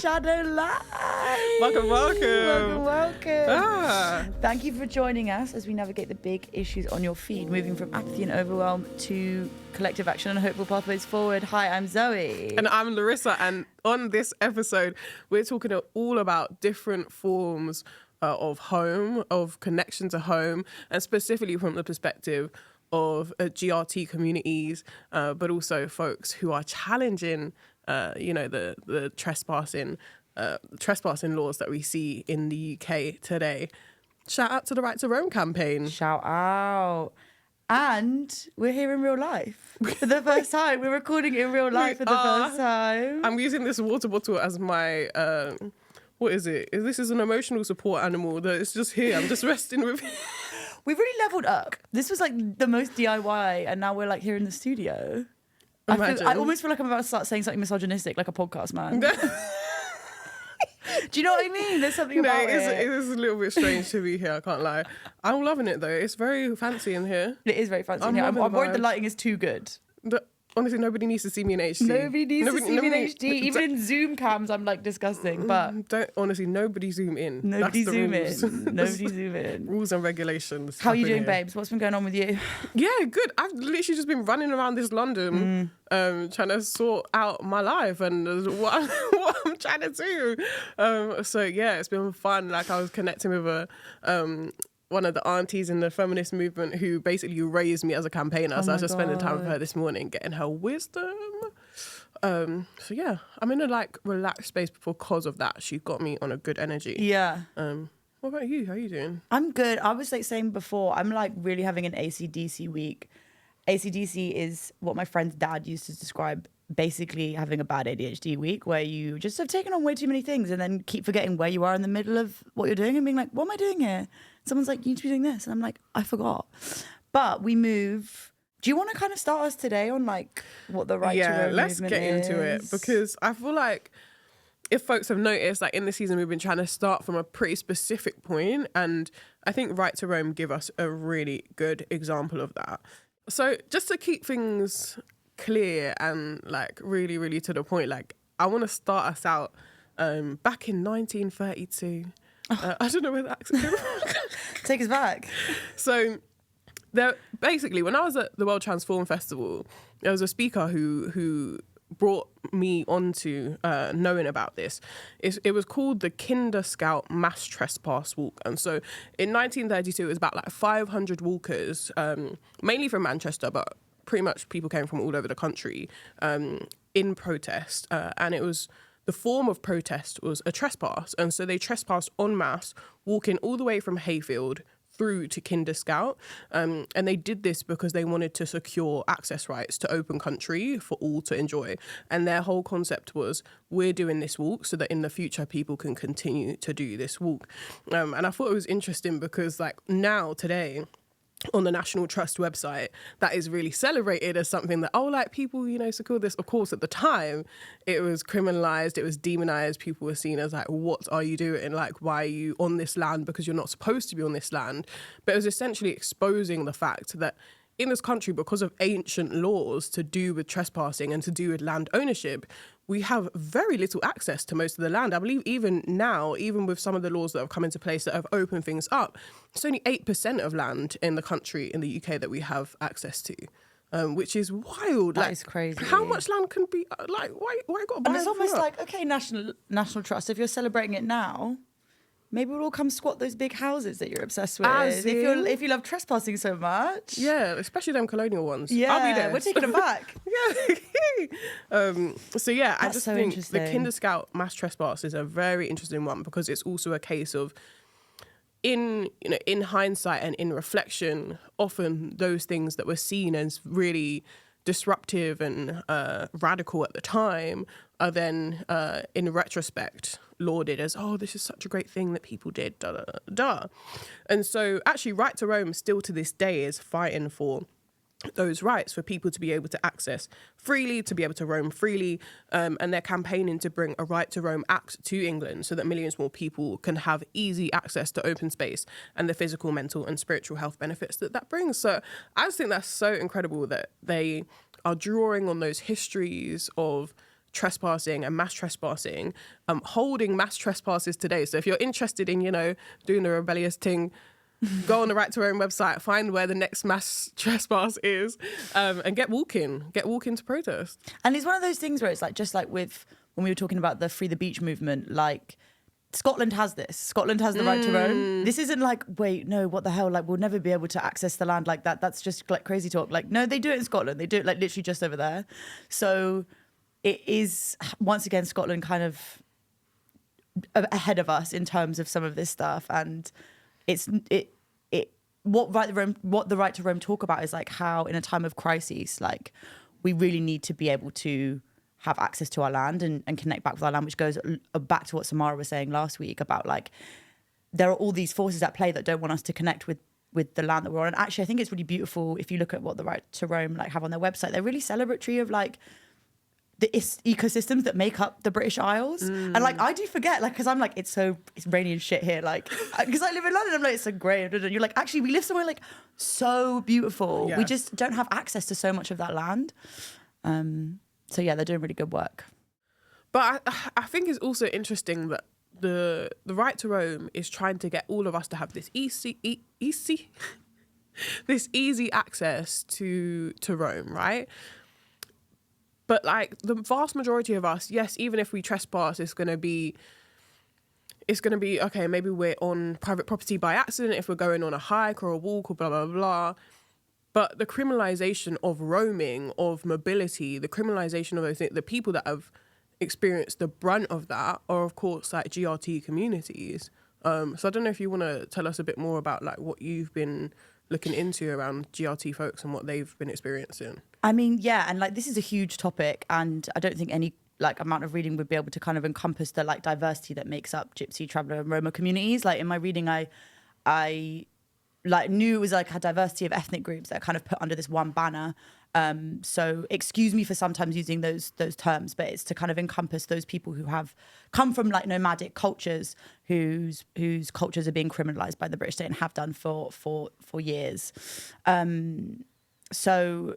Shado Live. Welcome. Thank you for joining us as we navigate the big issues on your feed, moving from apathy and overwhelm to collective action and hopeful pathways forward. Hi, I'm Zoe. And I'm Larissa, and on this episode, we're talking all about different forms of home, of connection to home, and specifically from the perspective of GRT communities, but also folks who are challenging, the trespassing laws that we see in the UK today. Shout out to the Right to Roam campaign. Shout out. And we're here in real life for the first time. We're recording in real life for the first time. I'm using this water bottle as my... what is it? This is an emotional support animal that is just here. I'm just resting with it. We've really leveled up. This was like the most DIY, and now we're like here in the studio. I almost feel like I'm about to start saying something misogynistic, like a podcast man. Do you know what I mean? There's something about it. It is a little bit strange to be here, I can't lie. I'm loving it though. It's very fancy in here. It is very fancy in here. I'm worried the lighting is too good. Honestly, nobody needs to see me in HD. Nobody needs to see me in HD. Even in Zoom cams, I'm like disgusting. But nobody zoom in. Nobody zoom in. Nobody zoom in. Rules and regulations. How are you doing, babes? What's been going on with you? Yeah, good. I've literally just been running around this London, trying to sort out my life and what I'm trying to do. So yeah, it's been fun. Like I was connecting with one of the aunties in the feminist movement who basically raised me as a campaigner. So I was just spending time with her this morning, getting her wisdom. So yeah, I'm in a like relaxed space because of that. She got me on a good energy. Yeah. What about you? How are you doing? I'm good. I was like saying before, I'm like really having an ACDC week. ACDC is what my friend's dad used to describe basically having a bad ADHD week, where you just have taken on way too many things and then keep forgetting where you are in the middle of what you're doing and being like, what am I doing here? Someone's like, you need to be doing this. And I'm like, I forgot. But we move. Do you want to kind of start us today on like what the right to roam movement is? Yeah, let's get into it, because I feel like if folks have noticed, like in the season, we've been trying to start from a pretty specific point, and I think Right to Roam give us a really good example of that. So just to keep things clear and like really, really to the point, like I want to start us out back in 1932. I don't know where that accent came from. Take us back. So basically, when I was at the World Transform Festival, there was a speaker who brought me onto knowing about this. It was called the Kinder Scout Mass Trespass Walk. And so in 1932, it was about like 500 walkers, mainly from Manchester, but pretty much people came from all over the country in protest. And it was... the form of protest was a trespass. And so they trespassed en masse, walking all the way from Hayfield through to Kinder Scout. And they did this because they wanted to secure access rights to open country for all to enjoy. And their whole concept was, we're doing this walk so that in the future people can continue to do this walk. And I thought it was interesting because like now, today, on the National Trust website, that is really celebrated as something that, like people, secure this. Of course, at the time, it was criminalized, it was demonized. People were seen as like, what are you doing? Like, why are you on this land? Because you're not supposed to be on this land. But it was essentially exposing the fact that in this country, because of ancient laws to do with trespassing and to do with land ownership, we have very little access to most of the land. I believe even now, even with some of the laws that have come into place that have opened things up, it's only 8% of land in the country, in the UK, that we have access to, which is wild. That is crazy. How much land can be, why got to buy? And it's almost like, okay, National Trust, if you're celebrating it now, maybe we'll all come squat those big houses that you're obsessed with. If you love trespassing so much. Yeah, especially them colonial ones. Yeah, I'll be there. We're taking them back. So yeah, I just think the interesting. Kinder Scout mass trespass is a very interesting one, because it's also a case of, in hindsight and in reflection, often those things that were seen as really disruptive and radical at the time are then, in retrospect, lauded as, this is such a great thing that people did, da, da, da. And so actually Right to Roam still to this day is fighting for those rights, for people to be able to access freely, to be able to roam freely, and they're campaigning to bring a Right to Roam Act to England so that millions more people can have easy access to open space and the physical, mental and spiritual health benefits that brings. So I just think that's so incredible that they are drawing on those histories of trespassing and mass trespassing, holding mass trespasses today. So if you're interested in, doing the rebellious thing, go on the Right to Roam website, find where the next mass trespass is, and get walking to protest. And it's one of those things where it's like, just like with when we were talking about the Free the Beach movement, like Scotland has this. Scotland has the right to roam. This isn't like, wait, no, what the hell? Like, we'll never be able to access the land like that. That's just like crazy talk. Like, no, they do it in Scotland. They do it like literally just over there. So it is, once again, Scotland kind of ahead of us in terms of some of this stuff. And what the right to roam talk about is like how in a time of crisis, like we really need to be able to have access to our land and connect back with our land, which goes back to what Samara was saying last week about like there are all these forces at play that don't want us to connect with the land that we're on. And actually, I think it's really beautiful if you look at what the Right to Roam like have on their website. They're really celebratory of like the ecosystems that make up the British Isles. And like I do forget, like, because I'm like it's rainy and shit here, like because I live in London, I'm like it's so grey, and you're like actually we live somewhere like so beautiful. Yeah. We just don't have access to so much of that land. So yeah, they're doing really good work. But I think it's also interesting that the Right to Roam is trying to get all of us to have this this easy access to Rome, right? But like the vast majority of us, yes, even if we trespass, it's gonna be okay, maybe we're on private property by accident if we're going on a hike or a walk or blah blah blah. But the criminalisation of roaming, of mobility, the criminalisation of those things, the people that have experienced the brunt of that are, of course, like GRT communities. So I don't know if you want to tell us a bit more about like what you've been looking into around GRT folks and what they've been experiencing. I mean, yeah, and like this is a huge topic, and I don't think any like amount of reading would be able to kind of encompass the like diversity that makes up Gypsy, Traveller, and Roma communities. Like in my reading, I like knew it was like a diversity of ethnic groups that are kind of put under this one banner. So excuse me for sometimes using those terms, but it's to kind of encompass those people who have come from like nomadic cultures whose cultures are being criminalized by the British state and have done for years. So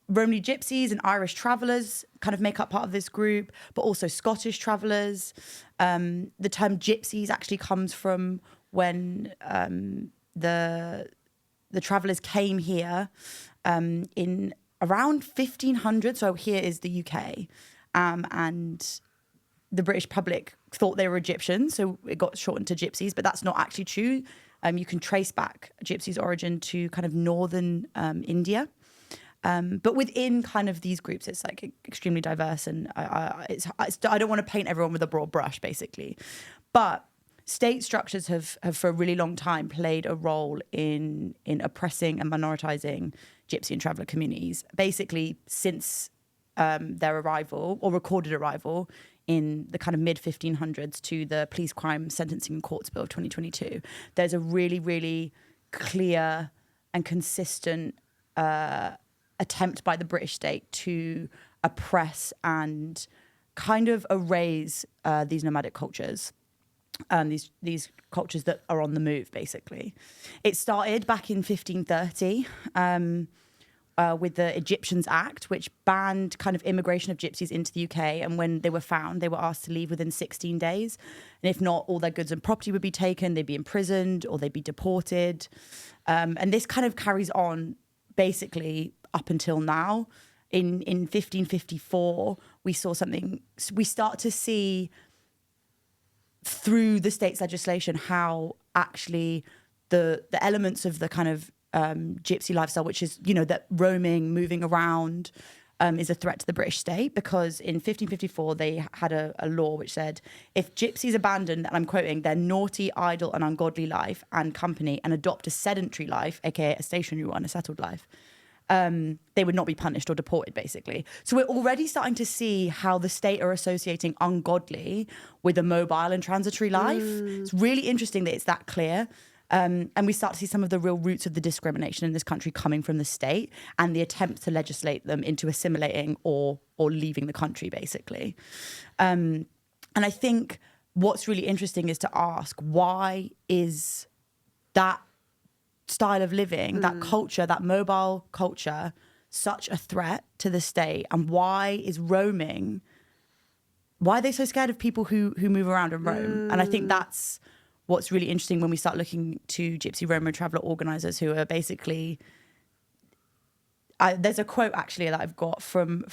Romany gypsies and Irish travellers kind of make up part of this group, but also Scottish travellers. The term gypsies actually comes from when the travellers came here in around 1500. So here is the UK, and the British public thought they were Egyptian, so it got shortened to gypsies, but that's not actually true. You can trace back gypsies' origin to kind of northern India. But within kind of these groups, it's like extremely diverse, and I don't want to paint everyone with a broad brush, basically. But state structures have for a really long time played a role in oppressing and minoritizing Gypsy and traveller communities, basically since their arrival or recorded arrival in the kind of mid-1500s to the Police Crime Sentencing and Courts Bill of 2022. There's a really, really clear and consistent attempt by the British state to oppress and kind of erase these nomadic cultures. These cultures that are on the move, basically. It started back in 1530 with the Egyptians Act, which banned kind of immigration of gypsies into the UK. And when they were found, they were asked to leave within 16 days. And if not, all their goods and property would be taken, they'd be imprisoned or they'd be deported. And this kind of carries on basically up until now. In 1554, we start to see through the state's legislation how actually the elements of the kind of gypsy lifestyle, which is, that roaming, moving around, is a threat to the British state, because in 1554 they had a law which said if gypsies abandon, and I'm quoting, their naughty, idle and ungodly life and company and adopt a sedentary life, aka a stationary one, a settled life, they would not be punished or deported, basically. So we're already starting to see how the state are associating ungodly with a mobile and transitory life. It's really interesting that it's that clear. And we start to see some of the real roots of the discrimination in this country coming from the state and the attempts to legislate them into assimilating or leaving the country, basically. And I think what's really interesting is to ask, why is that style of living, that culture, that mobile culture, such a threat to the state? And why is roaming why are they so scared of people who move around in Rome? And I think that's what's really interesting when we start looking to Gypsy, Roma and Traveller organisers, who are basically... there's a quote actually that I've got from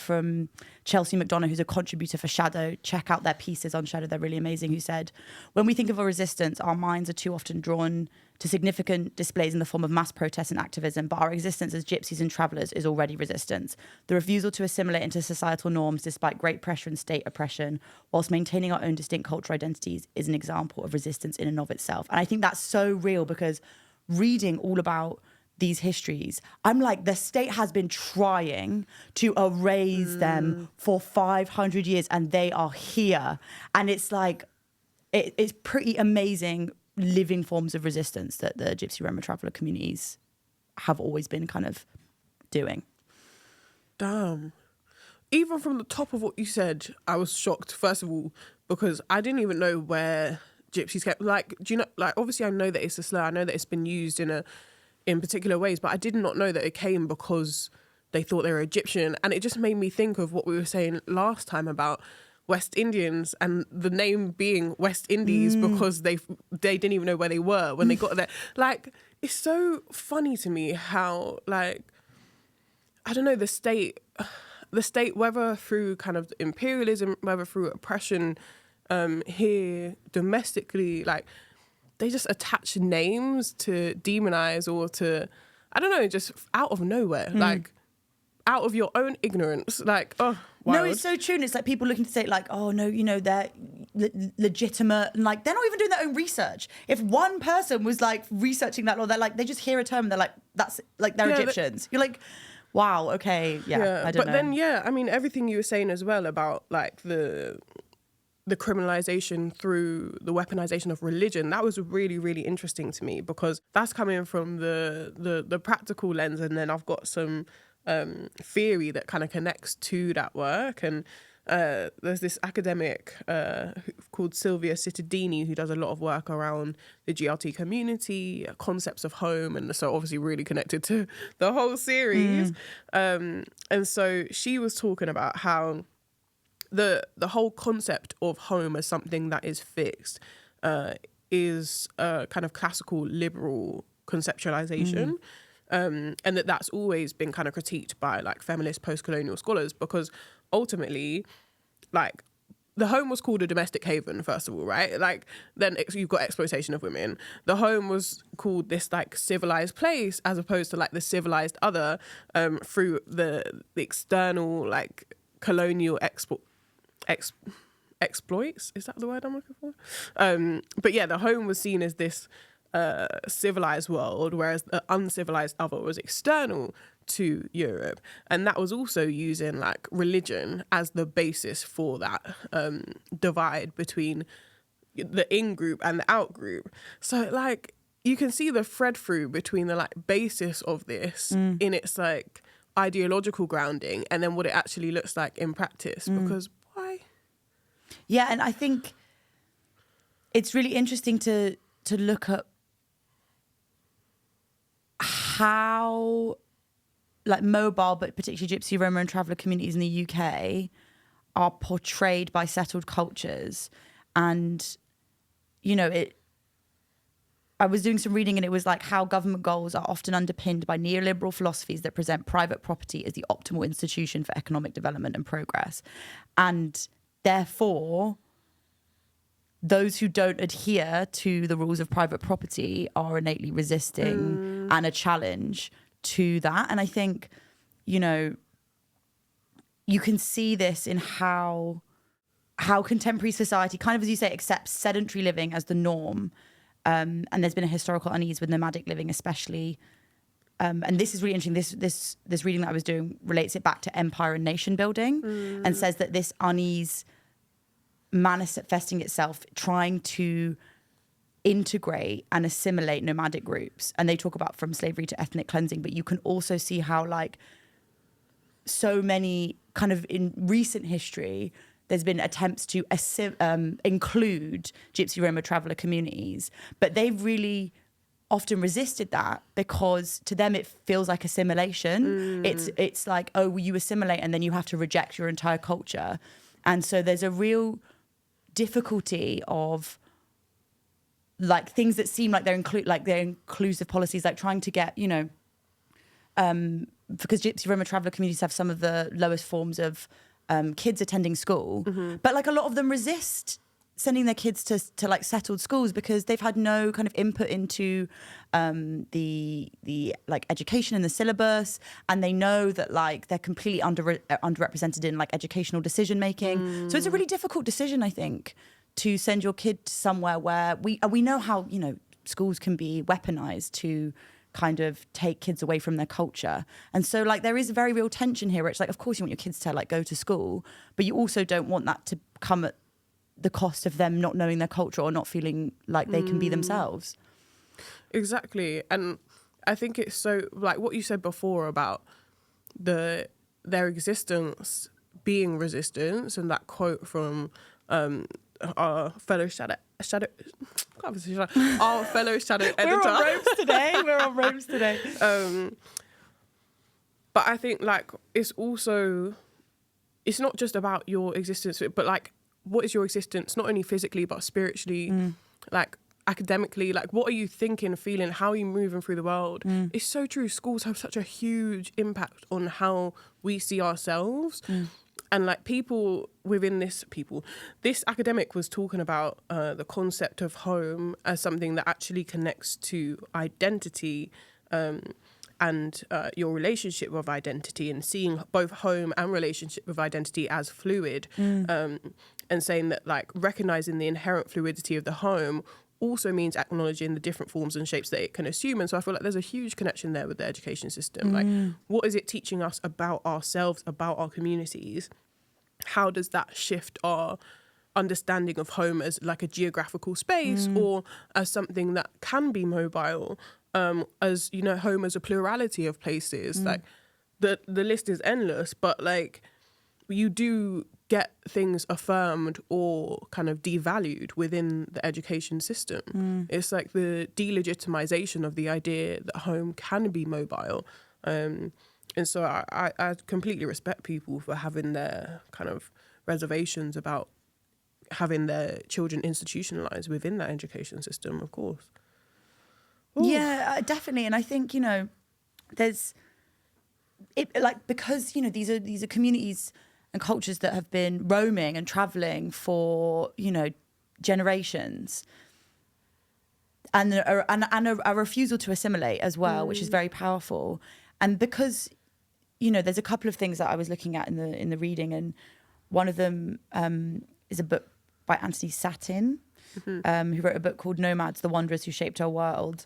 Chelsea McDonough, who's a contributor for Shado. Check out their pieces on Shado, they're really amazing. Who said, when we think of a resistance, our minds are too often drawn to significant displays in the form of mass protest and activism, but our existence as gypsies and travellers is already resistance. The refusal to assimilate into societal norms despite great pressure and state oppression, whilst maintaining our own distinct cultural identities, is an example of resistance in and of itself. And I think that's so real, because reading all about these histories, I'm like, the state has been trying to erase them for 500 years and they are here. And it's like, it's pretty amazing living forms of resistance that the Gypsy, Roma, Traveller communities have always been kind of doing. Damn. Even from the top of what you said, I was shocked, first of all, because I didn't even know where gypsies kept, like, do you know, like, obviously I know that it's a slur, I know that it's been used in particular ways, but I did not know that it came because they thought they were Egyptian. And it just made me think of what we were saying last time about West Indians and the name being West Indies because they didn't even know where they were when they got there. Like, it's so funny to me how, like, I don't know, the state, whether through kind of imperialism, whether through oppression here domestically, like, they just attach names to demonize or to, I don't know, just out of nowhere, like out of your own ignorance. Like, oh, wild. No, it's so true. And it's like people looking to say like, oh no, you know, they're legitimate. And like, they're not even doing their own research. If one person was like researching that law, they're like, they just hear a term and they're like, that's like, they're Egyptians. You're like, wow, okay. Yeah, I don't know. But then, I mean, everything you were saying as well about like the criminalization through the weaponization of religion, that was really, really interesting to me, because that's coming from the practical lens, and then I've got some theory that kind of connects to that work. And there's this academic called Silvia Citadini who does a lot of work around the GRT community, concepts of home, and so obviously really connected to the whole series. And so she was talking about how the whole concept of home as something that is fixed is a kind of classical liberal conceptualization. And that's always been kind of critiqued by like feminist post-colonial scholars, because ultimately, like, the home was called a domestic haven, first of all, right? Like, then you've got exploitation of women. The home was called this like civilized place, as opposed to like the civilized other, through the external like colonial exploits, is that the word I'm looking for? But yeah, the home was seen as this civilized world, whereas the uncivilized other was external to Europe. And that was also using like religion as the basis for that divide between the in-group and the out-group. So like, you can see the thread through between the like basis of this in its like ideological grounding, and then what it actually looks like in practice, because why? Yeah, and I think it's really interesting to look at how like mobile, but particularly Gypsy, Roma and Traveller communities in the UK are portrayed by settled cultures. And, you know, I was doing some reading and it was like how government goals are often underpinned by neoliberal philosophies that present private property as the optimal institution for economic development and progress. And therefore, those who don't adhere to the rules of private property are innately resisting and a challenge to that. And I think, you know, you can see this in how contemporary society kind of, as you say, accepts sedentary living as the norm. And there's been a historical unease with nomadic living, especially. And this is really interesting. This reading that I was doing relates it back to empire and nation building, and says that this unease manifesting itself trying to integrate and assimilate nomadic groups. And they talk about from slavery to ethnic cleansing, but you can also see how like so many kind of in recent history, there's been attempts to include Gypsy, Roma, Traveller communities, but they've really often resisted that because to them it feels like assimilation. It's like, oh, well, you assimilate and then you have to reject your entire culture. And so there's a real difficulty of like things that seem like they're inclusive policies, like trying to get, you know, because Gypsy, Roma, Traveller communities have some of the lowest forms of kids attending school, but like a lot of them resist sending their kids to like settled schools because they've had no kind of input into the like education and the syllabus, and they know that like they're completely underrepresented in like educational decision making. So it's a really difficult decision, I think, to send your kid somewhere where we know how, you know, schools can be weaponized to kind of take kids away from their culture. And so like there is a very real tension here. It's like, of course you want your kids to like go to school, but you also don't want that to come at the cost of them not knowing their culture or not feeling like they can be themselves. Exactly. And I think it's so, like what you said before about their existence being resistance, and that quote from our fellow shadow our fellow shadow editor. We're on ropes today. But I think like it's not just about your existence, but like what is your existence, not only physically but spiritually, like academically, like what are you thinking, feeling, how are you moving through the world? It's so true. Schools have such a huge impact on how we see ourselves. And like this academic was talking about the concept of home as something that actually connects to identity and your relationship with identity, and seeing both home and relationship with identity as fluid, and saying that like recognizing the inherent fluidity of the home also means acknowledging the different forms and shapes that it can assume. And so I feel like there's a huge connection there with the education system. Like, what is it teaching us about ourselves, about our communities? How does that shift our understanding of home as like a geographical space, or as something that can be mobile, as, you know, home as a plurality of places? Like the list is endless, but like you do get things affirmed or kind of devalued within the education system. It's like the delegitimization of the idea that home can be mobile. And so I completely respect people for having their kind of reservations about having their children institutionalized within that education system, of course. Ooh. Yeah, definitely. And I think, you know, there's it like, because, you know, these are communities and cultures that have been roaming and traveling for, you know, generations, and a refusal to assimilate as well, which is very powerful. And because, you know, there's a couple of things that I was looking at in the reading, and one of them is a book by Anthony Satin, who wrote a book called Nomads, the Wanderers Who Shaped Our World,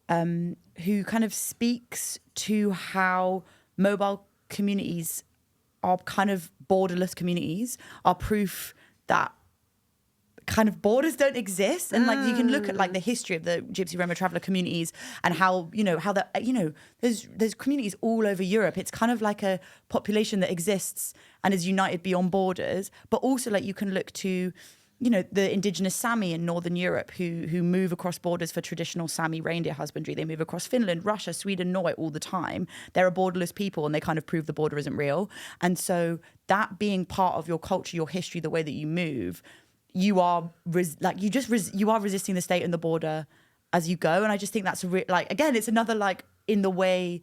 who kind of speaks to how mobile communities are kind of borderless communities, are proof that kind of borders don't exist. And like you can look at like the history of the Gypsy, Roma, Traveller communities, and how, you know, how that, you know, there's communities all over Europe. It's kind of like a population that exists and is united beyond borders. But also like you can look to, you know, the indigenous Sami in Northern Europe who move across borders for traditional Sami reindeer husbandry. They move across Finland, Russia, Sweden, Norway all the time. They're a borderless people, and they kind of prove the border isn't real. And so that being part of your culture, your history, the way that you move, you are you are resisting the state and the border as you go. And I just think that's like, again, it's another like in the way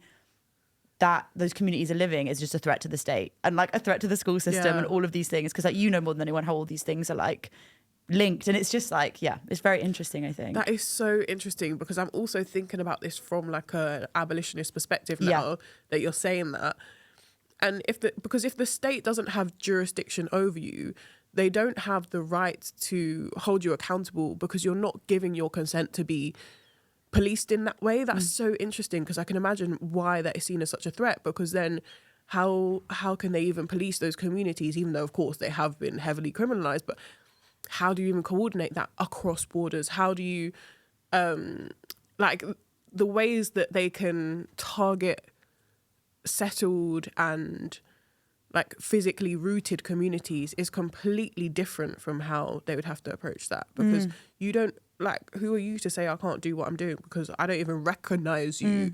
that those communities are living is just a threat to the state and like a threat to the school system and all of these things. Because like, you know more than anyone how all these things are like linked, and it's just like, yeah, it's very interesting. I think that is so interesting, because I'm also thinking about this from like an abolitionist perspective now that you're saying that. And if the state doesn't have jurisdiction over you, they don't have the right to hold you accountable, because you're not giving your consent to be policed in that way. That's so interesting, because I can imagine why that is seen as such a threat, because then how can they even police those communities, even though of course they have been heavily criminalized? But how do you even coordinate that across borders? How do you like the ways that they can target settled and like physically rooted communities is completely different from how they would have to approach that, because you don't, like, who are you to say I can't do what I'm doing, because I don't even recognize you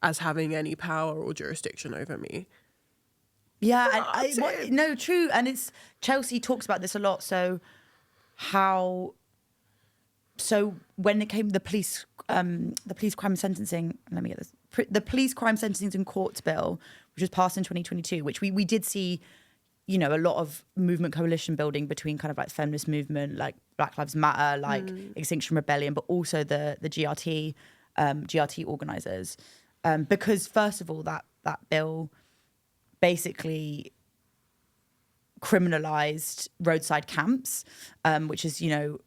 as having any power or jurisdiction over me. Yeah, Rotted. no, true. And it's Chelsea talks about this a lot. So when it came the police crime sentencing, let me get this. The police crime sentencing and courts bill, which was passed in 2022, which we did see, you know, a lot of movement coalition building between kind of like feminist movement, like Black Lives Matter, like Extinction Rebellion, but also the GRT organizers. Because first of all, that bill basically criminalized roadside camps, which is, you know,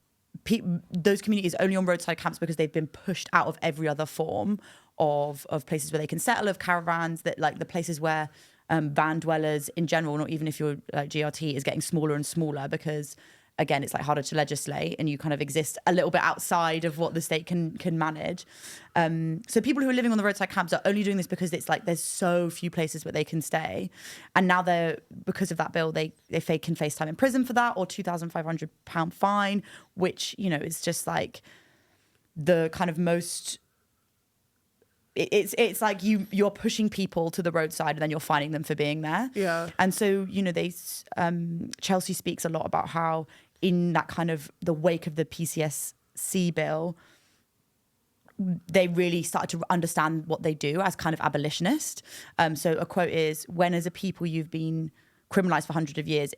those communities only on roadside camps because they've been pushed out of every other form of places where they can settle, of caravans, that like the places where van dwellers in general, not even if you're like GRT, is getting smaller and smaller because, again, it's like harder to legislate and you kind of exist a little bit outside of what the state can manage. So people who are living on the roadside camps are only doing this because it's like there's so few places where they can stay. And now because of that bill, they can face time in prison for that or £2,500 fine, which, you know, is just like the kind of most... It's like you're pushing people to the roadside and then you're fining them for being there. Yeah. And so, you know, Chelsea speaks a lot about how in that kind of the wake of the PCSC bill, they really started to understand what they do as kind of abolitionist. So a quote is, when as a people you've been criminalized for hundreds of years,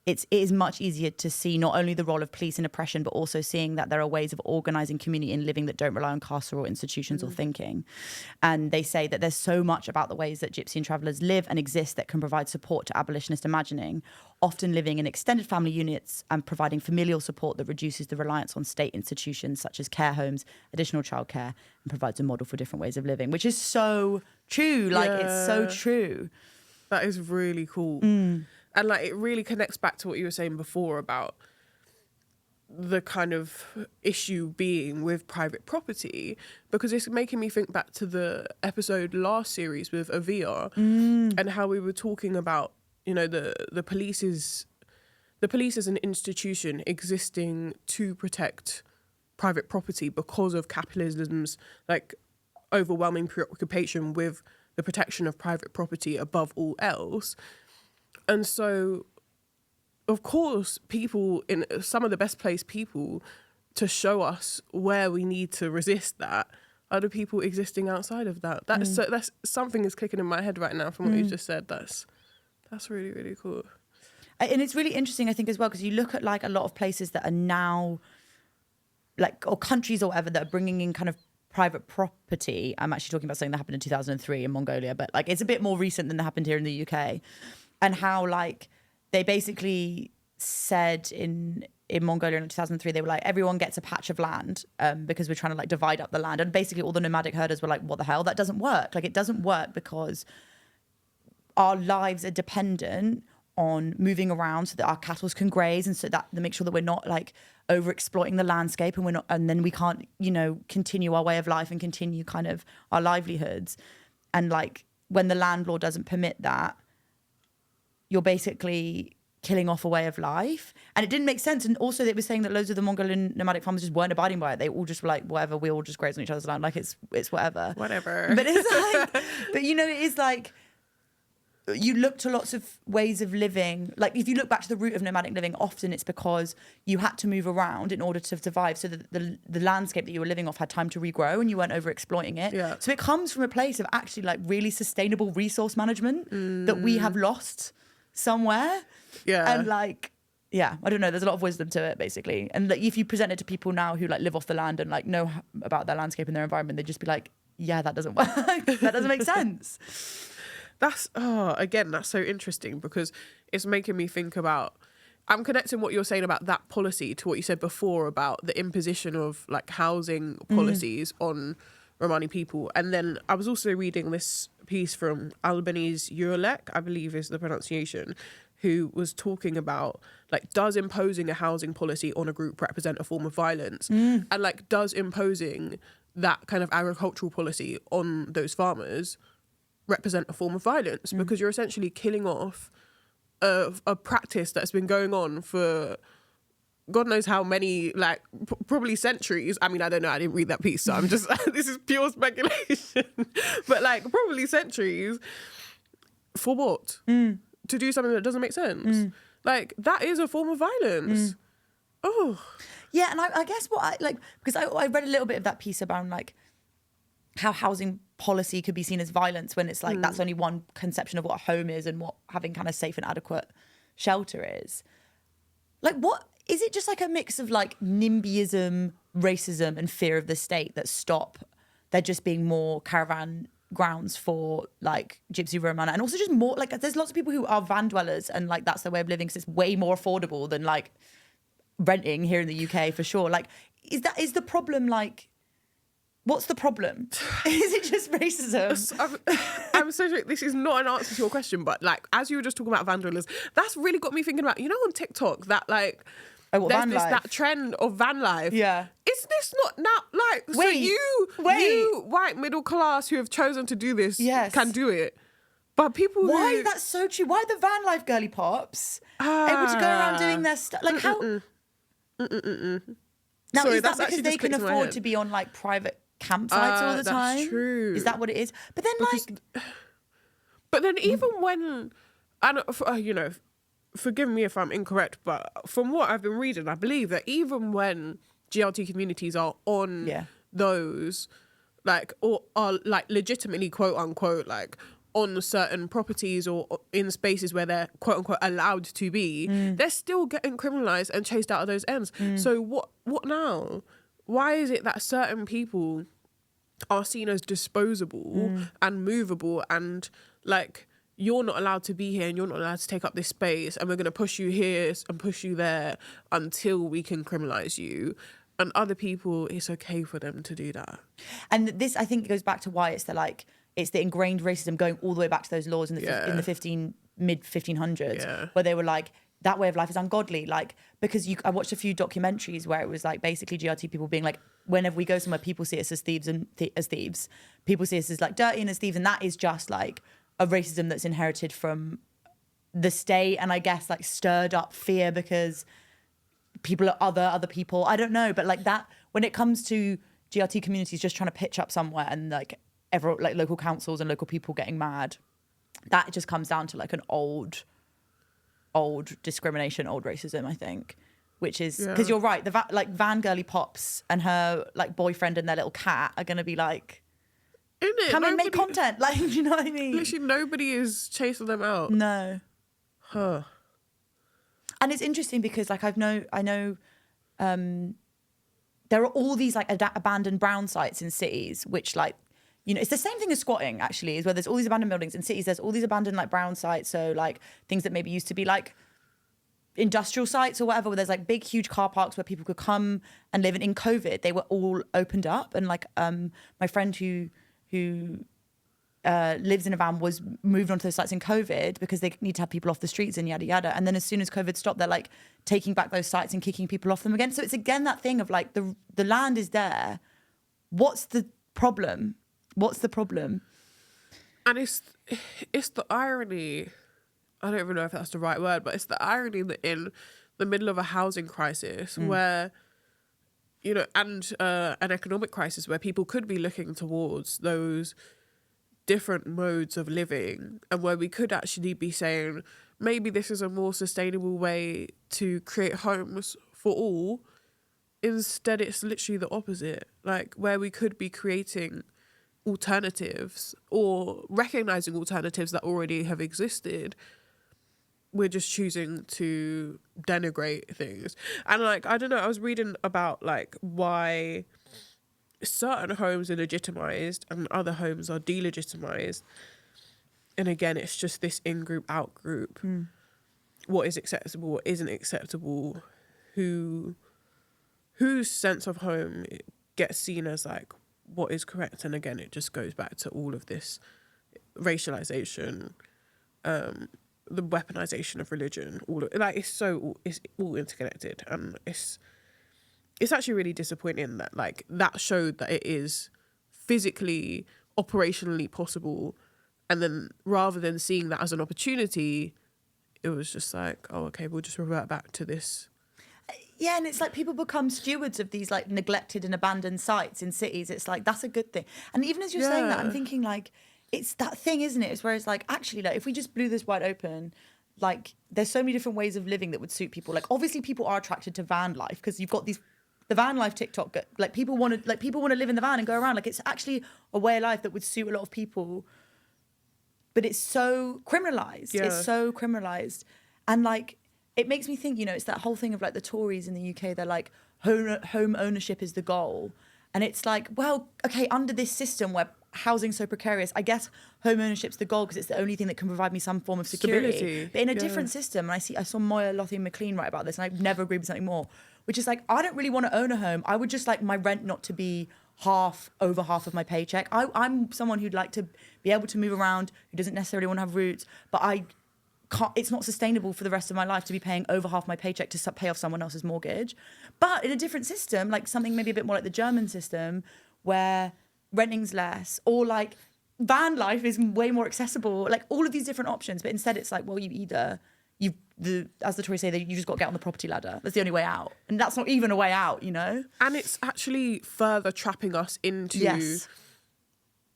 it is much easier to see not only the role of police in oppression, but also seeing that there are ways of organising community and living that don't rely on carceral institutions or thinking. And they say that there's so much about the ways that Gypsy and Travellers live and exist that can provide support to abolitionist imagining, often living in extended family units and providing familial support that reduces the reliance on state institutions such as care homes, additional childcare, and provides a model for different ways of living, which is so true. Like, it's so true. That is really cool. And like, it really connects back to what you were saying before about the kind of issue being with private property, because it's making me think back to the episode last series with Avia and how we were talking about, you know, the police as an institution existing to protect private property because of capitalism's like overwhelming preoccupation with the protection of private property above all else. And so, of course, people in some of the best placed people to show us where we need to resist that are the people existing outside of that. That's something is clicking in my head right now from what you just said. That's really, really cool. And it's really interesting, I think, as well, because you look at like a lot of places that are now like, or countries or whatever, that are bringing in kind of private property. I'm actually talking about something that happened in 2003 in Mongolia, but like it's a bit more recent than that happened here in the UK. And how like they basically said in Mongolia in 2003, they were like, everyone gets a patch of land because we're trying to like divide up the land. And basically all the nomadic herders were like, what the hell? That doesn't work. Like, it doesn't work because our lives are dependent on moving around so that our cattle can graze and so that they make sure that we're not like over exploiting the landscape and then we can't, you know, continue our way of life and continue kind of our livelihoods. And like when the landlord doesn't permit that, you're basically killing off a way of life. And it didn't make sense. And also they were saying that loads of the Mongolian nomadic farmers just weren't abiding by it. They all just were like, whatever, we all just graze on each other's land. Like it's whatever. Whatever. But it's like, but you know, it is like, you look to lots of ways of living. Like if you look back to the root of nomadic living, often it's because you had to move around in order to survive so that the landscape that you were living off had time to regrow and you weren't over exploiting it. Yeah. So it comes from a place of actually like really sustainable resource management that we have lost somewhere. Yeah. And like, yeah, I don't know. There's a lot of wisdom to it, basically. And like, if you present it to people now who like live off the land and like know about their landscape and their environment, they'd just be like, yeah, that doesn't work. That doesn't make sense. That's so interesting because it's making me think about, I'm connecting what you're saying about that policy to what you said before about the imposition of like housing policies on Romani people. And then I was also reading this piece from Albanese Urlek, I believe is the pronunciation, who was talking about like, does imposing a housing policy on a group represent a form of violence? And like, does imposing that kind of agricultural policy on those farmers represent a form of violence? Because you're essentially killing off a practice that's been going on for God knows how many, like probably centuries. I mean, I don't know, I didn't read that piece, so I'm just, this is pure speculation. But like probably centuries For what? To do something that doesn't make sense. Like, that is a form of violence. Oh. Yeah, and I guess what I like, because I read a little bit of that piece about like how housing policy could be seen as violence when it's like that's only one conception of what a home is and what having kind of safe and adequate shelter is. Like, what is it? Just like a mix of like NIMBYism, racism, and fear of the state that stop there just being more caravan grounds for like Gypsy, Roma, and also just more like there's lots of people who are van dwellers and like that's their way of living because it's way more affordable than like renting here in the UK for sure. Like, is the problem like? What's the problem? Is it just racism? I'm so sorry. This is not an answer to your question, but like as you were just talking about vandalism, that's really got me thinking about, you know, on TikTok that like there's that trend of van life. Yeah. Is this not now like so you white middle class who have chosen to do this can do it? But people why that's so true. Why the van life girly pops able to go around doing their stuff? Like how? Now Sorry, is that because they can afford to be on like private campsites all the time? That's true. Is that what it is? But then but then even when, and you know, forgive me if I'm incorrect, but from what I've been reading, I believe that even when GRT communities are on those, like, or are like legitimately quote unquote like on certain properties or in spaces where they're quote unquote allowed to be, they're still getting criminalized and chased out of those ends. So what now? Why is it that certain people are seen as disposable and movable and like you're not allowed to be here and you're not allowed to take up this space and we're going to push you here and push you there until we can criminalize you, and other people it's okay for them to do that? And this I think goes back to why it's the ingrained racism going all the way back to those laws in the mid 1500s where they were like that way of life is ungodly, like because I watched a few documentaries where it was like basically GRT people being like, whenever we go somewhere, people see us as thieves and as thieves. People see us as like dirty and as thieves, and that is just like a racism that's inherited from the state, and I guess like stirred up fear because people are other people. I don't know, but like that when it comes to GRT communities just trying to pitch up somewhere and like like local councils and local people getting mad, that just comes down to like an old discrimination, old racism, I think, which is because you're right. Like Van Girly Pops and her like boyfriend and their little cat are gonna be like, come and make content. Like, you know what I mean? Literally, nobody is chasing them out. No. And it's interesting because like I know, there are all these like abandoned brown sites in cities, which like, you know, it's the same thing as squatting actually, is where there's all these abandoned buildings in cities. There's all these abandoned like brown sites. So like things that maybe used to be like industrial sites or whatever, where there's like big, huge car parks where people could come and live. And in COVID, they were all opened up. And like my friend who lives in a van was moved onto those sites in COVID because they need to have people off the streets and yada, yada. And then as soon as COVID stopped, they're like taking back those sites and kicking people off them again. So it's again that thing of like the land is there. What's the problem? What's the problem? And it's the irony, I don't even know if that's the right word, but it's the irony that in the middle of a housing crisis where, you know, and an economic crisis where people could be looking towards those different modes of living and where we could actually be saying, maybe this is a more sustainable way to create homes for all. Instead, it's literally the opposite, like where we could be creating alternatives or recognizing alternatives that already have existed. We're just choosing to denigrate things. And like, I don't know, I was reading about like why certain homes are legitimized and other homes are delegitimized. And again, it's just this in-group, out-group. What is acceptable, what isn't acceptable, whose sense of home gets seen as like what is correct. And again, it just goes back to all of this racialization, the weaponization of religion, all of, like it's all interconnected, and it's actually really disappointing that like that showed that it is physically, operationally possible, and then rather than seeing that as an opportunity, it was just like, oh, okay, we'll just revert back to this. Yeah, and it's like people become stewards of these like neglected and abandoned sites in cities. It's like, that's a good thing. And even as you're saying that, I'm thinking like, it's that thing, isn't it? It's where it's like, actually, like, if we just blew this wide open, like, there's so many different ways of living that would suit people. Like, obviously, people are attracted to van life because you've got the van life TikTok. Like, people want to live in the van and go around. Like, it's actually a way of life that would suit a lot of people. But it's so criminalized. Yeah. It's so criminalized, and like, it makes me think. It's that whole thing of like the Tories in the UK. They're like, home ownership is the goal. And it's like, well, okay, under this system where housing's so precarious, I guess home ownership's the goal because it's the only thing that can provide me some form of security. Stability. But in a different system, and I saw Moya Lothian McLean write about this, and I've never agreed with something more, which is like, I don't really want to own a home. I would just like my rent not to be over half of my paycheck. I'm someone who'd like to be able to move around, who doesn't necessarily want to have roots, but it's not sustainable for the rest of my life to be paying over half my paycheck to pay off someone else's mortgage. But in a different system, like something maybe a bit more like the German system, where renting's less, or like van life is way more accessible, like all of these different options. But instead it's like, well, as the Tories say, you just got to get on the property ladder. That's the only way out. And that's not even a way out, And it's actually further trapping us into... Yes.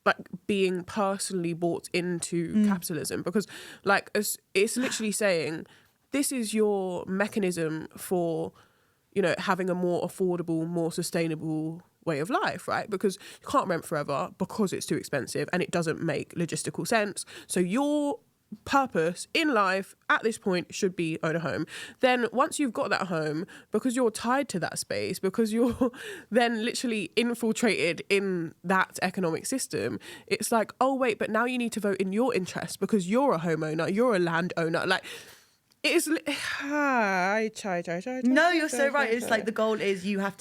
Like being personally bought into capitalism, because like it's literally saying this is your mechanism for having a more affordable, more sustainable way of life, right? Because you can't rent forever because it's too expensive and it doesn't make logistical sense. So your purpose in life at this point should be own a home. Then once you've got that home, because you're tied to that space, because you're then literally infiltrated in that economic system, it's like, oh wait, but now you need to vote in your interest because you're a homeowner, you're a landowner. Like, it is no, you're so right. It's like the goal is you have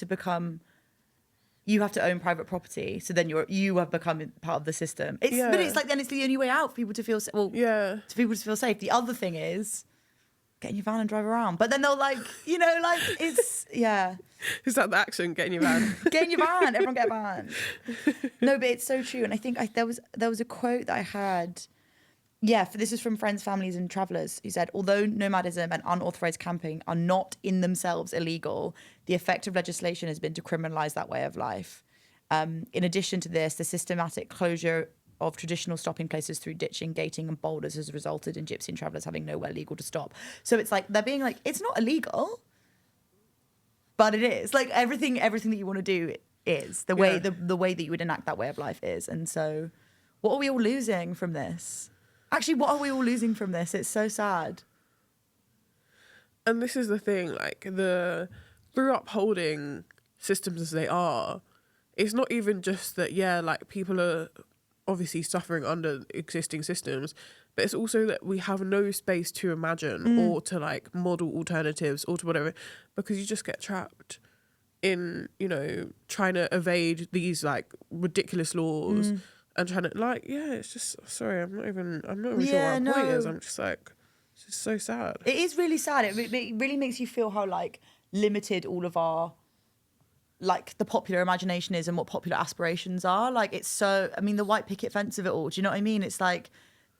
to own private property, so then you have become part of the system. But it's like, then it's the only way out for people to feel to people to feel safe. The other thing is get in your van and drive around. But then they'll it's Is that the action? Get in your van. Get in your van. Everyone get a van. No, but it's so true. And I think there was a quote that I had. Yeah, this is from Friends, Families and Travellers, who said, although nomadism and unauthorised camping are not in themselves illegal, the effect of legislation has been to criminalise that way of life. In addition to this, the systematic closure of traditional stopping places through ditching, gating and boulders has resulted in Gypsy and travellers having nowhere legal to stop. So it's like, they're being like, it's not illegal, but it is. Like, everything that you want to do is. The way that you would enact that way of life is. And so what are we all losing from this? Actually, what are we all losing from this? It's so sad. And this is the thing, like, through upholding systems as they are, it's not even just that, like, people are obviously suffering under existing systems, but it's also that we have no space to imagine or to, like, model alternatives or to whatever, because you just get trapped in, trying to evade these, like, ridiculous laws. And trying to, like, it's just, sorry, I'm not even sure what my point is. I'm just like, it's just so sad. It is really sad. It really makes you feel how, like, limited all of our, like, the popular imagination is and what popular aspirations are. Like, it's so, I mean, the white picket fence of it all, do you know what I mean? It's like,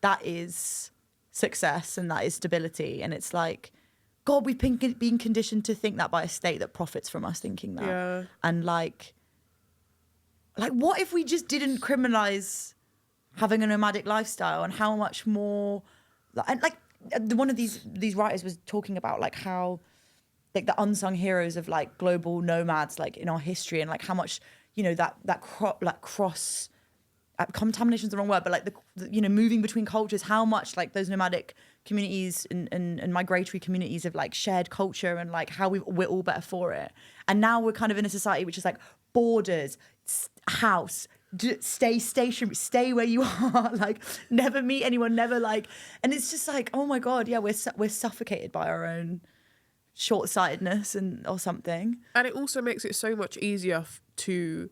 that is success and that is stability. And it's like, God, we've been conditioned to think that by a state that profits from us thinking that. Yeah. And, like, what if we just didn't criminalize having a nomadic lifestyle, and how much more, and like one of these writers was talking about like how, like, the unsung heroes of like global nomads, like in our history, and like how much, that cross contamination is the wrong word, but like the moving between cultures, how much like those nomadic communities and migratory communities have like shared culture, and like how we're all better for it. And now we're kind of in a society which is like borders, house, stay stationary, stay where you are, like never meet anyone, never like, and it's just like, oh my God, we're suffocated by our own short-sightedness or something. And it also makes it so much easier to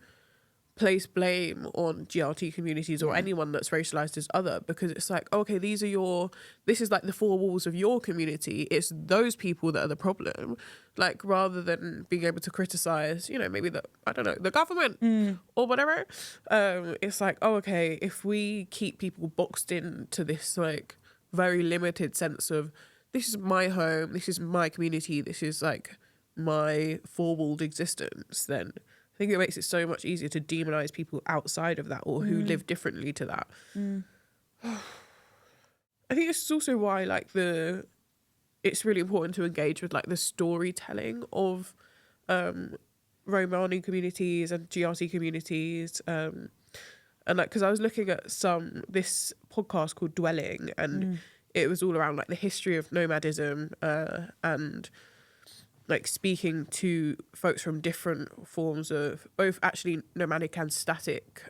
place blame on GRT communities or anyone that's racialized as other, because it's like, okay, this is like the four walls of your community, it's those people that are the problem, like, rather than being able to criticize, maybe the government or whatever. It's like, oh, okay, if we keep people boxed into this like very limited sense of, this is my home, this is my community, this is like my four-walled existence, then think it makes it so much easier to demonize people outside of that or who live differently to that. I think this is also why like it's really important to engage with like the storytelling of Romani communities and GRT communities, and like because I was looking at this podcast called Dwelling, and it was all around like the history of nomadism, and like speaking to folks from different forms of both actually nomadic and static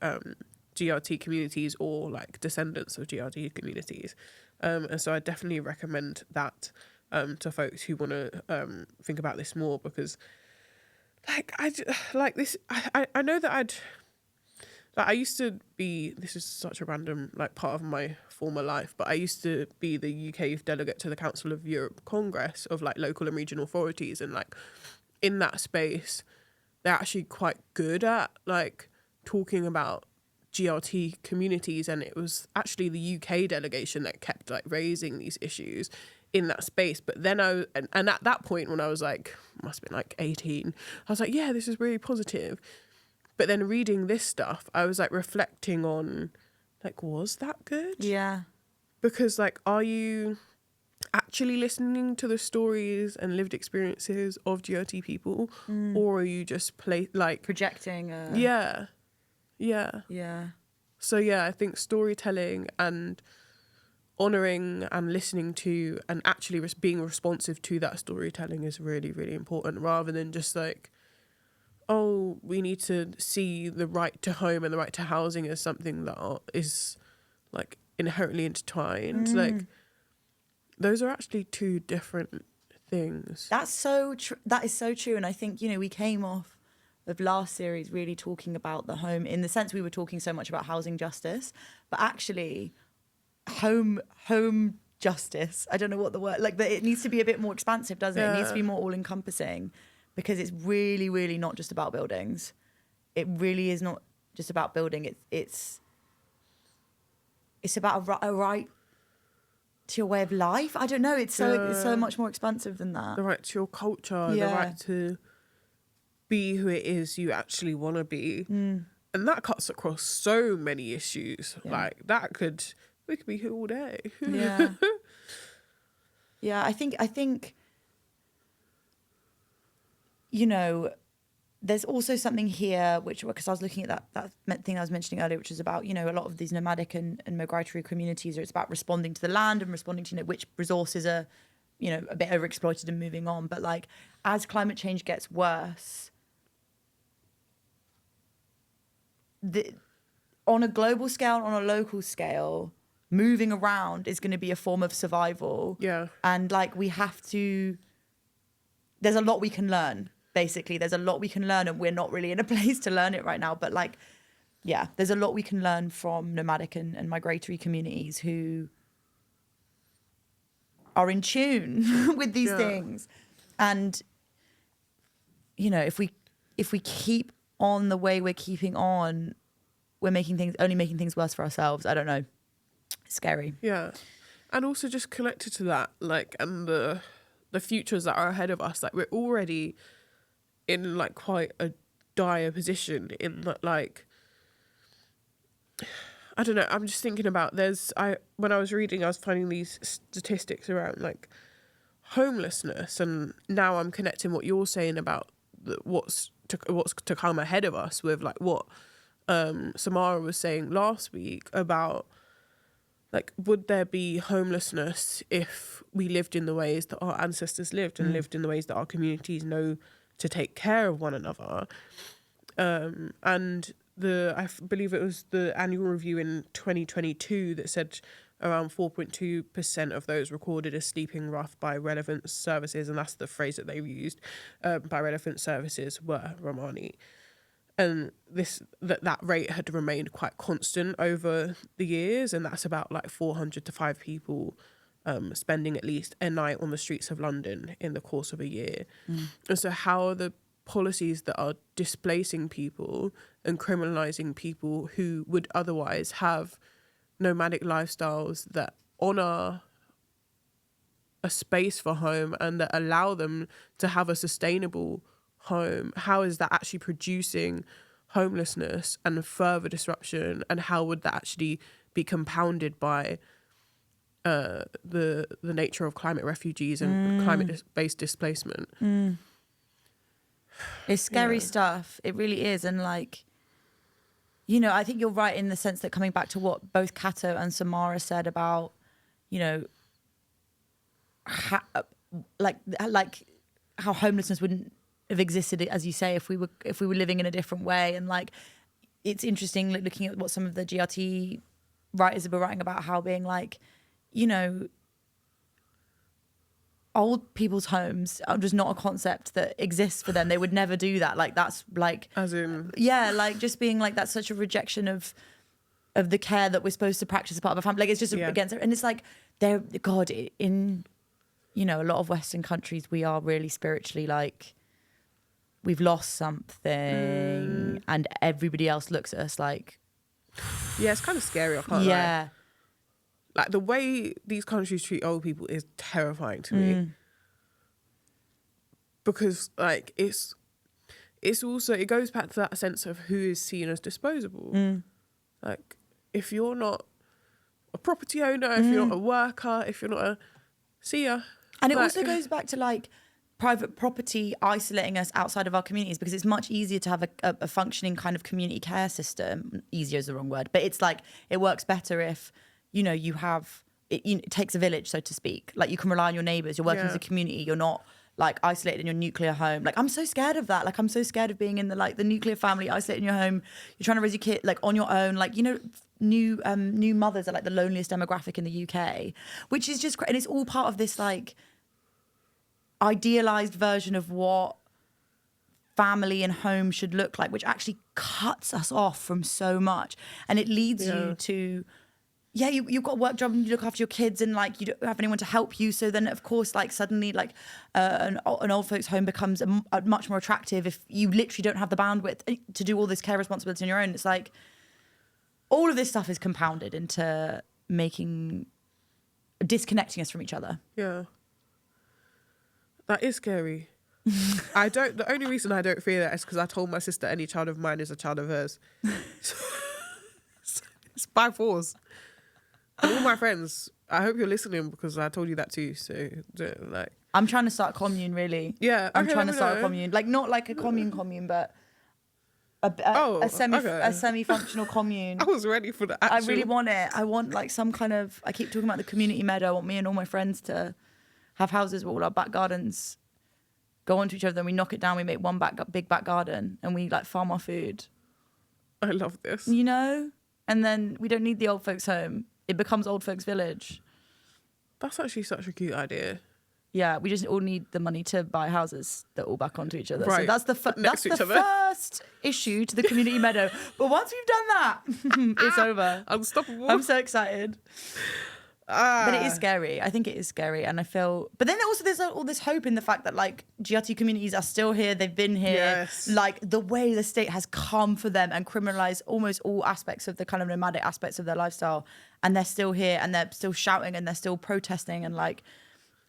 GRT communities or like descendants of GRT communities. And so I definitely recommend that to folks who want to think about this more, because like I know that I used to be, this is such a random like part of my former life, but I used to be the UK youth delegate to the Council of Europe Congress of like local and regional authorities, and like in that space they're actually quite good at like talking about GRT communities, and it was actually the UK delegation that kept like raising these issues in that space. But then and at that point when I was like, must have been like 18, I was like, yeah, this is really positive. But then reading this stuff, I was like reflecting on like, was that good? Yeah. Because like, are you actually listening to the stories and lived experiences of GRT people, or are you just projecting? Yeah. Yeah. So yeah, I think storytelling and honouring and listening to and actually being responsive to that storytelling is really, really important, rather than just like, oh, we need to see the right to home and the right to housing as something that is like inherently intertwined. Like those are actually two different things. That's so true. That is so true. And I think, you know, we came off of last series really talking about the home in the sense we were talking so much about housing justice, but actually home justice, I don't know what the word, like it needs to be a bit more expansive, doesn't it? It needs to be more all encompassing, because it's really, really not just about buildings. It really is not just about building. It's about a right to your way of life. I don't know. It's so much more expansive than that. The right to your culture, the right to be who it is you actually want to be. And that cuts across so many issues. Like we could be here all day. Yeah, I think, you know, there's also something here, because I was looking at that thing I was mentioning earlier, which is about, you know, a lot of these nomadic and migratory communities, it's about responding to the land and responding to, you know, which resources are, you know, a bit overexploited and moving on. But like, as climate change gets worse, on a global scale, on a local scale, moving around is going to be a form of survival. Yeah. And like, there's a lot we can learn. Basically, there's a lot we can learn, and we're not really in a place to learn it right now. But like, yeah, there's a lot we can learn from nomadic and migratory communities who are in tune with these things. And, you know, if we keep on the way we're keeping on, we're only making things worse for ourselves. I don't know. It's scary. Yeah. And also just connected to that, like, and the futures that are ahead of us, like we're already in like quite a dire position in that, like, I don't know, I'm just thinking about when I was reading, I was finding these statistics around like homelessness, and now I'm connecting what you're saying about what's to come ahead of us with like what Samara was saying last week about like, would there be homelessness if we lived in the ways that our ancestors lived and lived in the ways that our communities know to take care of one another? And I believe it was the annual review in 2022 that said around 4.2% of those recorded as sleeping rough by relevant services, and that's the phrase that they used, by relevant services, were Romani. And that rate had remained quite constant over the years, and that's about like 400 to 5 people spending at least a night on the streets of London in the course of a year. And so how are the policies that are displacing people and criminalising people who would otherwise have nomadic lifestyles that honour a space for home and that allow them to have a sustainable home, how is that actually producing homelessness and further disruption, and how would that actually be compounded by the nature of climate refugees and climate-based displacement? It's scary stuff. It really is. And like, you know, I think you're right in the sense that, coming back to what both Kato and Samara said about, you know, like how homelessness wouldn't have existed, as you say, if we were living in a different way. And like, it's interesting looking at what some of the GRT writers have been writing about, how being like, you know, old people's homes are just not a concept that exists for them. They would never do that. Like, that's like, as in, yeah, like just being like, that's such a rejection of the care that we're supposed to practice as part of a family. Like, it's just against it. And it's like, God, in, you know, a lot of Western countries, we are really spiritually like, we've lost something, and everybody else looks at us like, yeah, it's kind of scary. I can't lie. Like, the way these countries treat old people is terrifying to me, because like it's also, it goes back to that sense of who is seen as disposable. Like, if you're not a property owner, if you're not a worker, if you're not a seer, and it also goes back to like private property isolating us outside of our communities, because it's much easier to have a functioning kind of community care system. Easier is the wrong word, but it's like, it works better if, you know, you have it, it takes a village, so to speak. Like, you can rely on your neighbours, you're working as a community, you're not like isolated in your nuclear home. Like, I'm so scared of that. Like, I'm so scared of being in the nuclear family, isolated in your home. You're trying to raise your kid like on your own. Like, you know, new mothers are like the loneliest demographic in the UK, which is just and it's all part of this like idealized version of what family and home should look like, which actually cuts us off from so much. And it leads you to, you've got a work job and you look after your kids, and like, you don't have anyone to help you. So then, of course, like suddenly like an old folks home becomes a much more attractive if you literally don't have the bandwidth to do all this care responsibility on your own. It's like, all of this stuff is compounded into disconnecting us from each other. Yeah. That is scary. The only reason I don't fear that is because I told my sister any child of mine is a child of hers. It's by force. And all my friends, I hope you're listening, because I told you that too. So, like, I'm trying to start a commune, really. Yeah. I'm trying to start a commune. Like, not like a commune, but a semi-functional commune. I was ready for that. I really want it. I want like some kind of, I keep talking about the community meadow. I want me and all my friends to have houses with all our back gardens go onto each other, and we knock it down, we make one big back garden, and we like farm our food. I love this. You know? And then we don't need the old folks home. It becomes old folks village. That's actually such a cute idea. Yeah, we just all need the money to buy houses that all back onto each other. Right. So that's the first issue to the community meadow. But once we've done that, it's over. Unstoppable. I'm so excited. But it is scary. I think it is scary. And I feel... But then also there's all this hope in the fact that like GRT communities are still here. They've been here. Yes. Like the way the state has come for them and criminalised almost all aspects of the kind of nomadic aspects of their lifestyle. And they're still here, and they're still shouting, and they're still protesting, and like...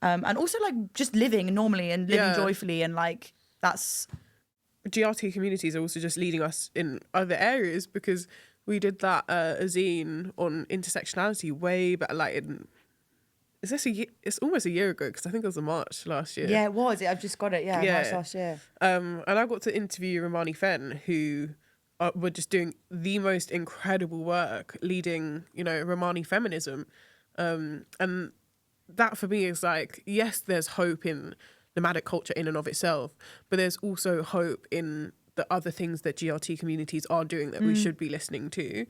and also like just living normally and living joyfully, and like that's... GRT communities are also just leading us in other areas, because we did that zine on intersectionality way back, like it's almost a year ago, because I think it was in March last year. Yeah, it was. I've just got it. Yeah, March last year. And I got to interview Romani Fenn, who were just doing the most incredible work leading, you know, Romani feminism. And that for me is like, yes, there's hope in nomadic culture in and of itself, but there's also hope in the other things that GRT communities are doing that we should be listening to,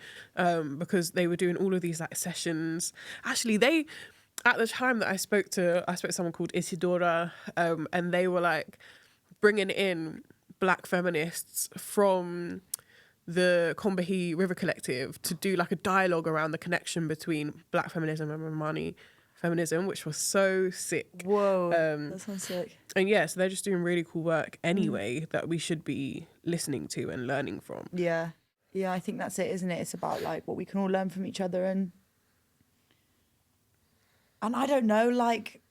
because they were doing all of these like sessions. Actually, at the time that I spoke to someone called Isidora, and they were like bringing in Black feminists from the Combahee River Collective to do like a dialogue around the connection between Black feminism and Romani feminism, which was so sick. Whoa, that sounds sick. And so they're just doing really cool work anyway that we should be listening to and learning from. Yeah, I think that's it, isn't it? It's about like what we can all learn from each other, and I don't know, like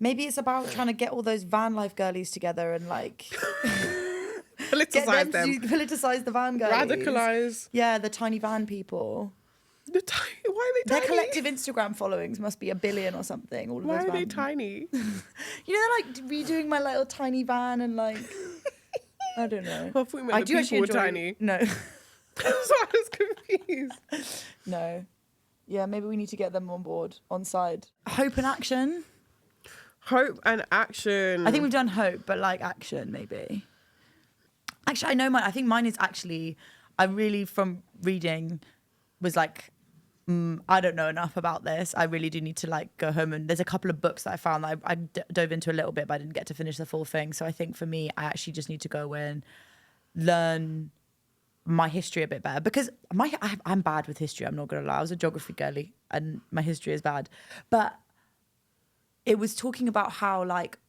Maybe it's about trying to get all those van life girlies together and like Politicize them. Politicize the van girlies. Radicalize. Yeah, the tiny van people. Why are they Their tiny? collective Instagram followings must be 1 billion or something. All of Why those are they van- tiny? You know, they're like redoing my little tiny van and like, I don't know. I thought you meant the people were tiny. No. So I was confused. No. Yeah, maybe we need to get them on board, on side. Hope and action. Hope and action. I think we've done hope, but like action maybe. Actually, I know mine. I think mine is actually, I really, from reading, was like, I don't know enough about this. I really do need to like go home, and there's a couple of books that I found that I dove into a little bit, but I didn't get to finish the full thing. So I think for me, I actually just need to go and learn my history a bit better, because I'm bad with history. I'm not gonna lie. I was a geography girly, and my history is bad. But it was talking about how like,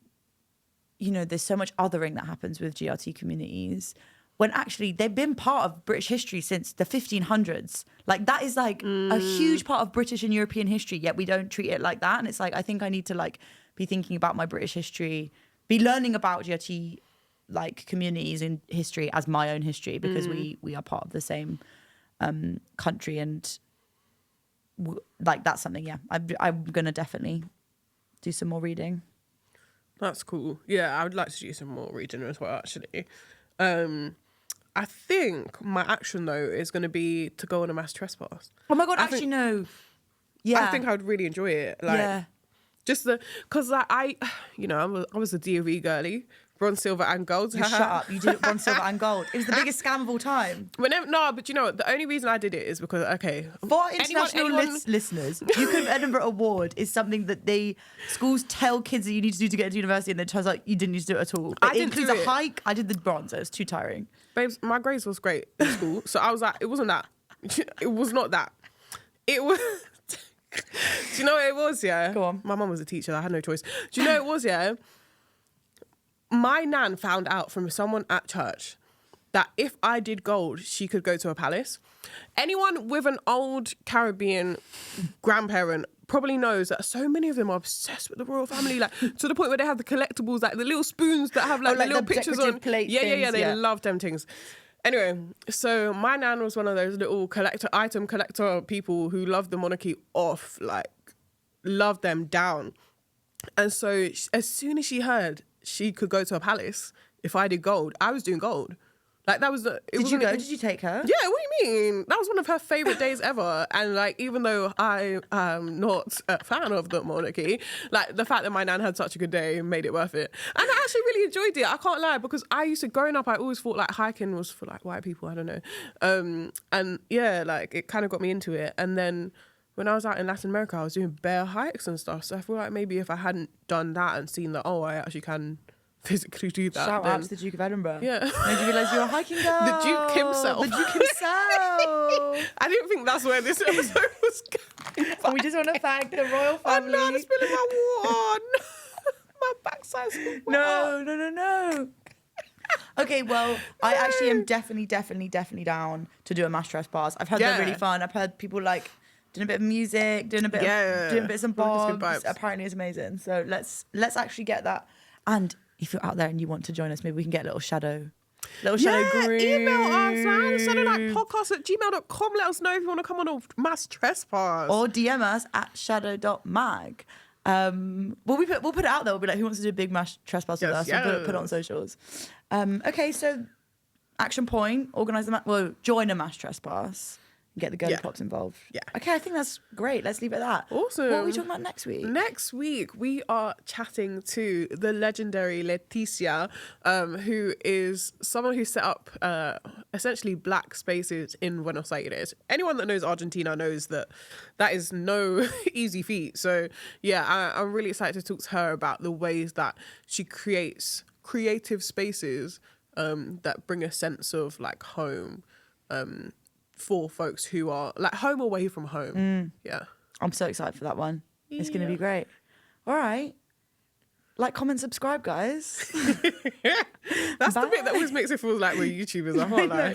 you know, there's so much othering that happens with GRT communities, when actually they've been part of British history since the 1500s. Like that is like a huge part of British and European history, yet we don't treat it like that. And it's like, I think I need to like be thinking about my British history, be learning about GRT like communities in history as my own history, because we are part of the same country, and like that's something, yeah, I'm gonna definitely do some more reading. That's cool. Yeah, I would like to do some more reading as well, actually. I think my action, though, is going to be to go on a mass trespass. Oh my God, no. Yeah. I think I would really enjoy it. Like, yeah. Just because like, I was a DOV girly, bronze, silver and gold. You shut up. You did it bronze, silver and gold. It was the biggest scam of all time. But you know what? The only reason I did it is because, okay. For our international listeners, UK Edinburgh Award is something that schools tell kids that you need to do to get into university, and then it turns out you didn't need to do it at all. I it didn't includes do a it. hike. I did the bronze. So it was too tiring. Babes, my grades was great in school. So I was like, it wasn't that. It was not that. It was... Do you know what it was, yeah? Go on. My mum was a teacher. I had no choice. Do you know what it was, yeah? My nan found out from someone at church that if I did gold, she could go to a palace. Anyone with an old Caribbean grandparent probably knows that so many of them are obsessed with the royal family, like to the point where they have the collectibles, like the little spoons that have like the little pictures on. Yeah. They love them things. Anyway, so my nan was one of those little item collector people who loved the monarchy off, like loved them down. And so as soon as she heard she could go to a palace if I did gold, I was doing gold. Like that was Did you go? Did you take her? Yeah, what do you mean? That was one of her favourite days ever. And like, even though I am not a fan of the monarchy, like the fact that my nan had such a good day made it worth it. And I actually really enjoyed it. I can't lie, because I used to, growing up, I always thought like hiking was for like white people. I don't know. And yeah, like it kind of got me into it. And then when I was out in Latin America, I was doing bare hikes and stuff. So I feel like maybe if I hadn't done that and seen that, I actually can physically do that. Shout out to the Duke of Edinburgh. Yeah. Made you realise you're a hiking girl. The Duke himself. The Duke himself. I didn't think that's where this episode was going. And we just want to thank the royal I'm family. not spilling my water. My backside's wet. No. Okay, well, I actually am definitely down to do a mass trespass. I've heard they're really fun. I've heard people like doing a bit of music, doing bits and bobs. Apparently it's amazing. So let's actually get that. And if you're out there and you want to join us, maybe we can get a little shado group. Email us, man. Send it like podcast@gmail.com. Let us know if you want to come on a mass trespass. Or DM us at shado.mag. We'll put it out there. We'll be like, who wants to do a big mass trespass with us? And put it on socials. Okay, so action point, join a mass trespass. Get the girly pops involved. Yeah. Okay, I think that's great. Let's leave it at that. Awesome. What are we talking about next week? Next week, we are chatting to the legendary Leticia, who is someone who set up essentially black spaces in Buenos Aires. Anyone that knows Argentina knows that is no easy feat. So, yeah, I'm really excited to talk to her about the ways that she creates creative spaces that bring a sense of like home for folks who are like home away from home. Yeah. I'm so excited for that one. It's going to be great. All right. Like, comment, subscribe, guys. That's the bit that always makes it feel like we're YouTubers. I can't lie.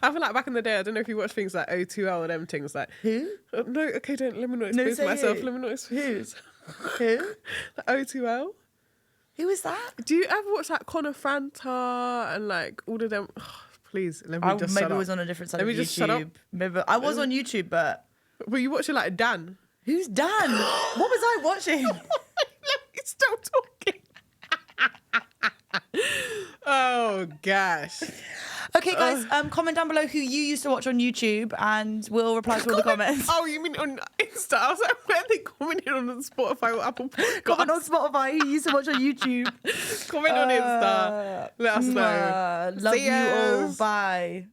I feel like back in the day, I don't know if you watch things like O2L and them things like... Who? No, okay, let me not expose myself. Who? Let me not expose Who? The O2L. Who is that? Do you ever watch like Connor Franta and like all of them? Oh, please, let me I just maybe shut up. was on a different side Let of me YouTube. just shut up. Maybe I was on YouTube, but Were you watching like Dan? who's Dan? What was I watching? Let me stop talking. Oh gosh. Okay, guys, comment down below who you used to watch on YouTube, and we'll reply to all the comments. Oh, you mean on Insta? I was like, where are they commenting on Spotify or Apple Podcasts? Comment on Spotify who you used to watch on YouTube. Comment on Insta. Let us know. Love See you all. yous. Bye.